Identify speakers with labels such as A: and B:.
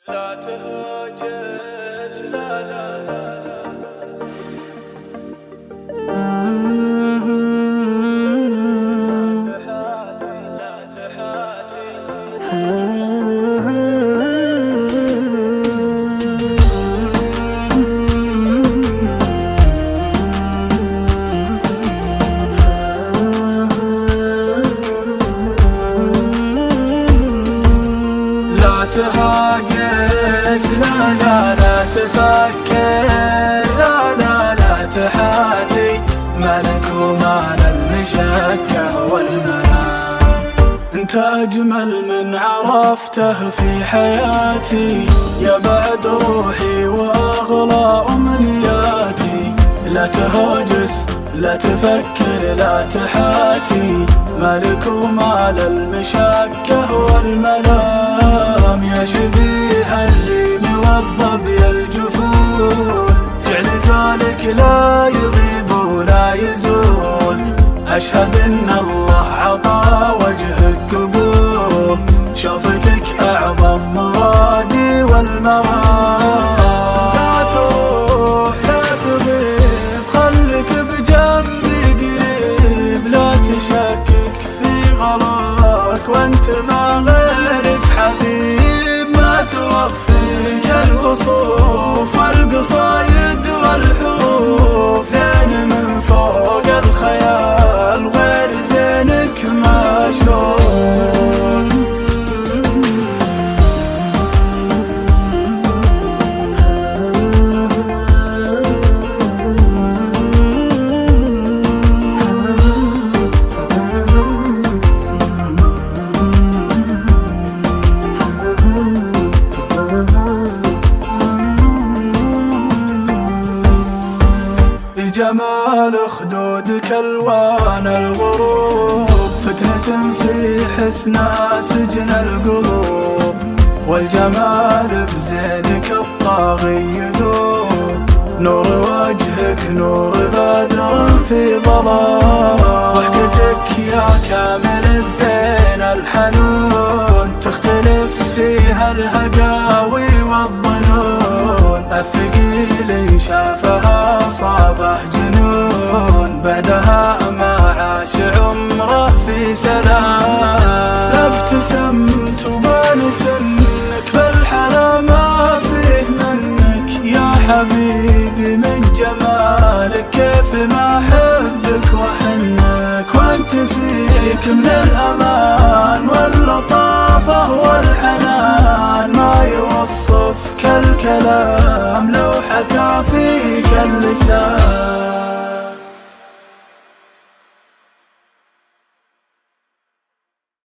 A: لا تهاجس، لا لا لا لا تحاتي، لا تحاتي. لا تهاجس، لا لا لا تفكر، لا لا لا تحاتي. مالك ومال المشكة والمنام، انت أجمل من عرفته في حياتي، يا بعد روحي وأغلى أمنياتي. لا تهاجس، لا تفكر، لا تحاتي. مالك ومال المشكة والملام، يا شبيه اللين والظبي الجفون. جعل زالك لا يغيب ولا يزول، أشهد إن الله عطا وجهك قبول. شوفتك أعظم مرادي والمرام. لا تروح لا تغيب، خلك بجنبي قريب. لا تشكك في غلاك وانت ما غيرك حبيب. ما توفيك الوصوف والقصايد والحروف، زين من فوق الخيال غير زينك ما اشوف. جمال خدودك الوان الغروب، فتنة في حسنها سجن القلوب. والجمال بزينك الطاغي يذوب، نور وجهك نور بدر في ظلام. ضحكتك يا كامل الزين الحنون، تختلف فيها الهقاوي والظنون. الثقيل شافها صابه جنون، بعدها ما عاش عمره في سلام. لا ابتسمت وبان سنك، بالحلا ما فيه منك يا حبيبي. من جمالك كيف ما احبك واحنك، وانت فيك من الامان واللطافه والحنان. ما يوصفك الكلام لو حكى فيك اللسان.